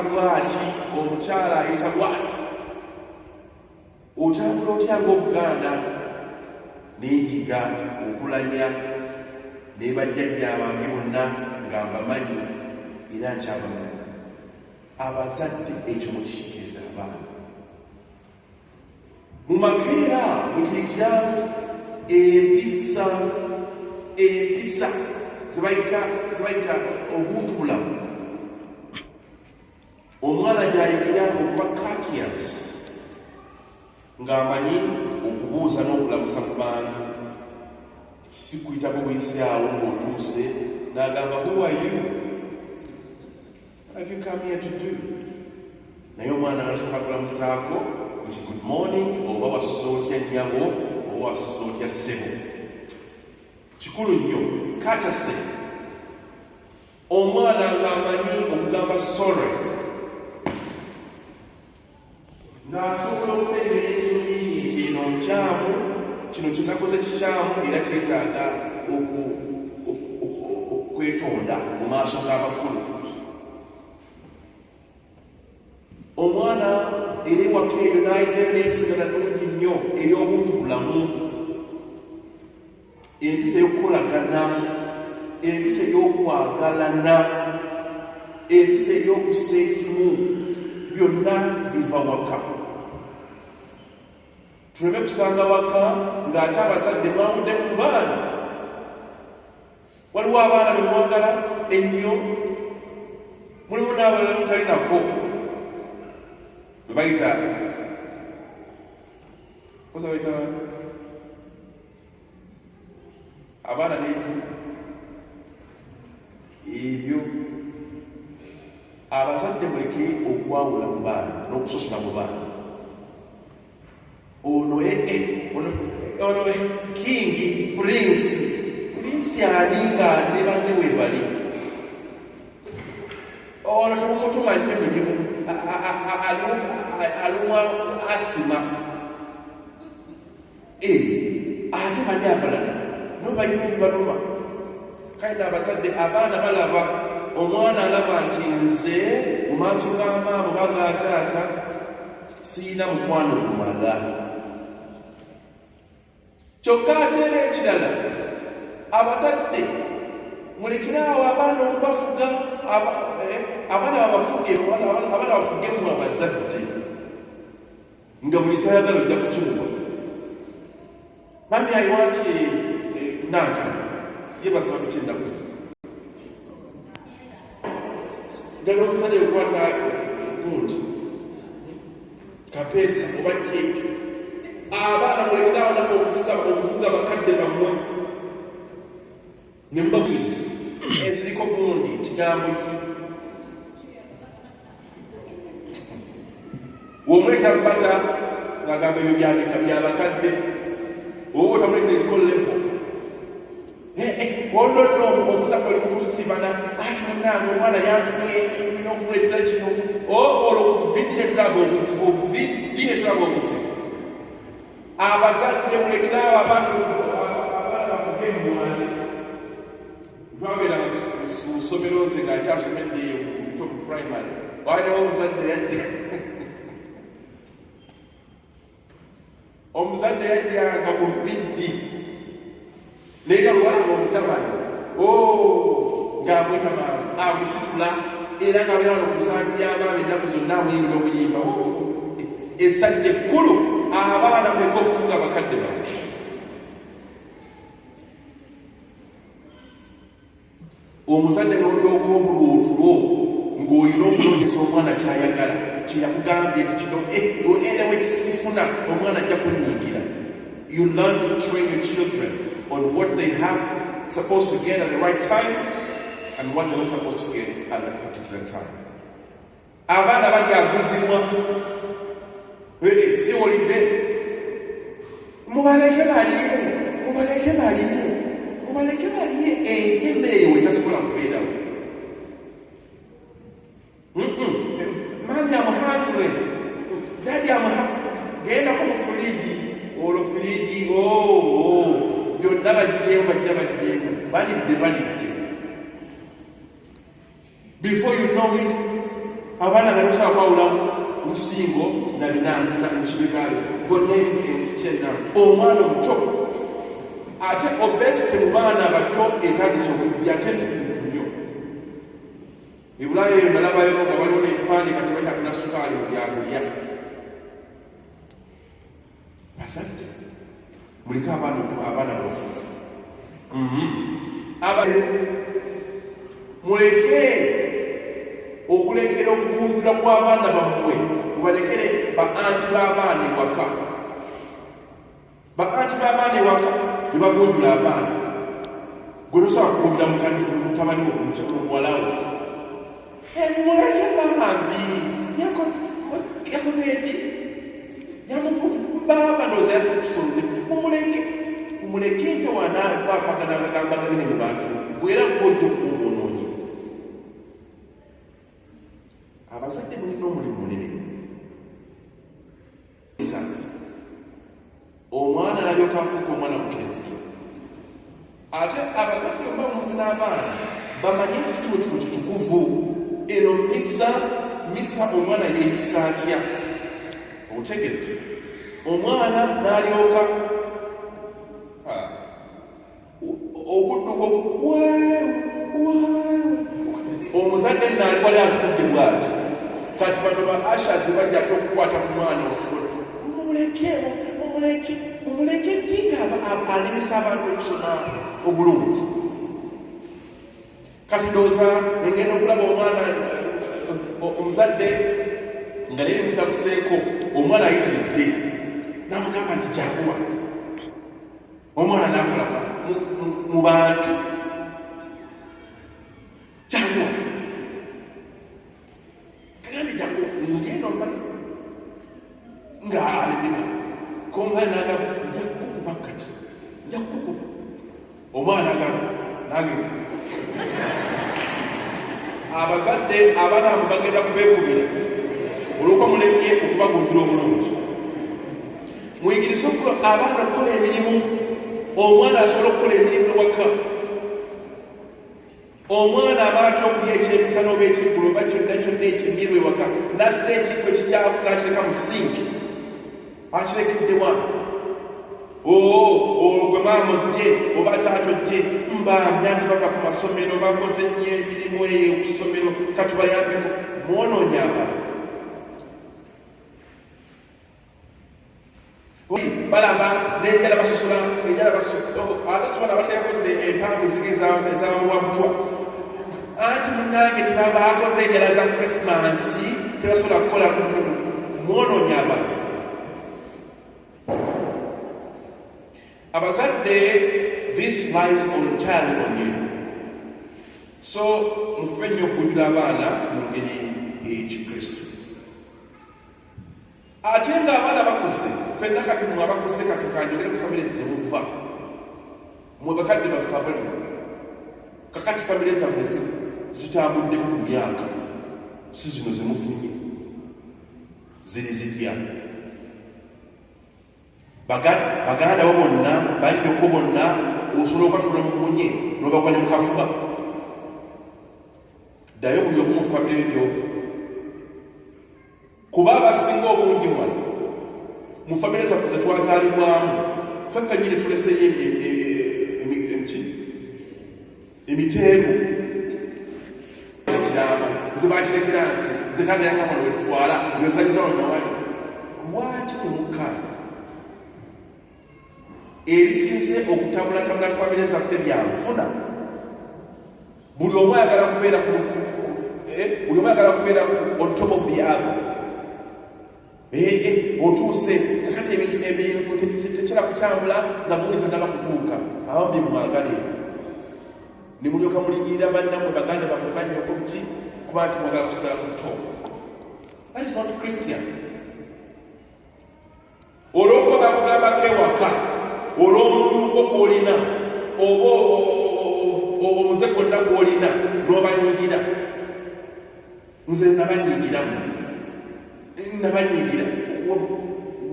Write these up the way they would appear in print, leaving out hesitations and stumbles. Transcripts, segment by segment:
bwaki, omukyala ayisa bwaki. Otambula otya ng'Obuganda n'enjiga okulanya ne bajjajja bange bonna nga mbamanyi era nkyabamanyi. Abazadde ekyo mukikiriza abaana. Mu makeera mutuyigira empisa zebayita obuntubulamu. Omwana gy'ayigira okuba courteous ng'amanyi okubuuza n'okulamusa mu bantu, si kuyitako buyisaawo ng'otuuse n'agamba who are you? What have you come here to do? Naye omwana nasooka kulamusaako nti good morning, oba wasuza otya nnyabo, oba wasuza otya ssebo. Kikulu nnyo courtesy. Omwana ng'amanyi okugamba sorry, ng'asobola okutegeera ensonyi nti eno nkyamu, kino kinakoze kikyamu era kyetaaga okwetonda mu maaso g'abakulu. Omwana era ewaka eyo n'ayitayo n'empisa nnungi nnyo ey'obuntubulamu, empisa ey'okukolagana, empisa ey'okwagalana, empisa ey'okussa ekimu, byonna biva waka. Tuleme kusanga waka ng'ate abazadde mwawudde ku baana. Waliwo abaana be mwagala ennyo, mulimu n'abalala mutali nako. Bebayita kosa bayita abaana n'eki ebyo. Abazadde muleke okwawula mu baana n'okusosola mu baana. Ono kingi prince ani ng'ate banne we bali. Ono temumutuma nnyo mirimu, alumwa asima. Ate bali abalala nobayina ebibaluma. Kale n'abazadde abaana balaba, omwana alaba nti nze mu maaso g'amaama oba g'ataata siyina mukwano gumala. Kyokka ate era ekirala, abazadde mulekerawo abaana okubafuga, abaana bafugemu abazadde nga buli kyayagala ojja kukimuwa. Mami ayiwaaki nanka ye basaba bikyendaku zino ngalo omusajja okukwata gundi kapeesa oba keeki. Abaana mulekerawo nabo okufuga bakadde bammwe ne mubafuzi eziriko gundi kigambo ki. Womuleka bbata ng'agamba ebyo byabakadde, oba otamulekera eriko lepo. Olonno omusajja oli mukusibana ati munnange omwana yantumye n'okumuleetera kino. Olwo ovidi ne tulaba obusibu, ovidi ne tulaba obusibu. Abazadde mulekerawo abantu bafuge emmwanyi. Twabeeranga mu ssomero nze ng'akyasomedde top primary, waliwo omuzadde yajja omuzadde yajjanga mu vidi naye olwalaba omutabani ng'amwita maama amusitula era ng'abeera n'okusaanyi by'abaana ennaku zonna amuyimira obuyimba. Essajja ekkulu, abaana muleke okufuga abakadde bawe. Omuzadde n'olyoka obulwotulwo ng'olina okunoonyesa omwana kyayagala, kyeyakugambye kino enewe kisikifuna, omwana ajja kunyiigira. You learn to train your children on what they have supposed to get at the right time and what they're not supposed to get at that particular time. Abaana balyaguzibwa siwolidde, mubaleke baliye enkembe eyo etasobola kubeerawo. Mami amuhandule, dadi genda ku mufuliji, olwo fuliji byonna bajja balidde. Before you know it, abaana bano osobola kwawulamu musingo na kibigaalo gonna ensi kyenna omwana omuto ate obesite mu baana abato etagisa okujjako entuufu nnyo. Ebulayo eyo nalabayo nga waliwo n'ebipande kati batakuna sukaali mu byakulya. Bazadde muleke abaana bafu muleke okulekera okugunjula kw'abaana bammwe, mubalekere ba-anti b'abaana ewaka. Ba-anti b'abaana ewaka ne bagunjula abaana. Gwe tosobola kugunjula mutabani wo muwalawo. Muleke bambi yakoze eki babanoza yasekusonde mumuleke nte wanavaapaganaagambagane mu bantu bwera ng'ojja okuwonoonyi. Abazadde mulina omulimu munene. Omwana alyoka afuuka omwana mukereziya. Ate abazadde oba omuzi n'abaana bamanye nti tuli mu kifo kitukuvu. Eno misa omwana yeeyisa atya? Otegedde omwana n'alyoka okudduka omuzadde naalwali afudde bwati kati bano ba ashas bajjako okukwata ku mwana mumuleke kinga alimisa abantu okusoma obulungi. Kati ndowooza ngenda okulaba omwana omuzadde nga naye mutabuseeko omwana ayitiridde namugamba nti jakuwa omwana nakulaba mu bantu jakuwa kagandi jakuwa ngenda omwana nga alemera komwana nagamba njakukuba kati njakukuba omwana agamba nange abazadde abaana abo bagenda kubeekubira olwokuba mulemye okubagunjula obulungi. Muyigirize abaana okukola emirimu. Omwana asobola okukola emirimu ewaka. Omwana aba atya okulya ekyemisana oba ekiggulo oba kyonna kyonna ekyemirwa ewaka nassa ekifo ekikyafu n'akireka mu sinki akirekedde wana. Gwe maama ojje oba taata ojje mbamyanti bava ku masomero bakoze nnyo emirimu eyo ku ssomero katubayambeko mwonoonye abaana. Balaba n'enjala basosola abasobola bateyakoze empanvu ezawabutwa anti munange tebabakoze enjala za krisimansi tebasobola kukola mwonoonye abaana. Abazadde, this lies entirely on you. So mufube nnyo okugunjula abaana mu ngeri ey'Ekikristo. Ate ng'abaana bakuze, ffenna kati mwe abakuze kati kanjogere ku famire zemuva. Mwe bakadde baffe abali kakati famire zammwe zitambuddeku ku myaka si zino zemufunye ziri zitya. Baganda bo bonna bannyoko bonna osobola okbatula mu munye n'obagwa ne mukafuba. Ddayo buli omu mu famire by'ova. Kuba abasinga obungi wano mu famire zaffe ze twazaalibwamu ffe ffennyini tuleseyo emiteeru ekiraamo nze bakirekera nsi nze tagayanga wano wetutwala nzesaliza wano nawali. Lwaki temukkana erisinze okutabulatabula famire zaffe byanfuna? Buli omu ayagala kubeera on top of the other. Otuuse kakati ebintu tekira kutambula nga gundi tanaba kutuuka. Abamu bye mwagala ne mulyoka mulinyirira bannammwe baganda bammwe bannyoko buki kuba nti mwagala kusigala ku top. That is not Christian. Olwokuba bakugambako ewaka olw'omuluko gw'olina oba omuze gwonna gw'olina n'obanyigira. Nze nabanyigiramu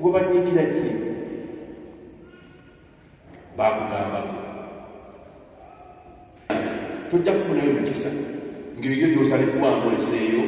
gwe banyigira ki? Bakugambako tojja kufunayo mikisa ng'ebyo by'osale kuwambuleseeyo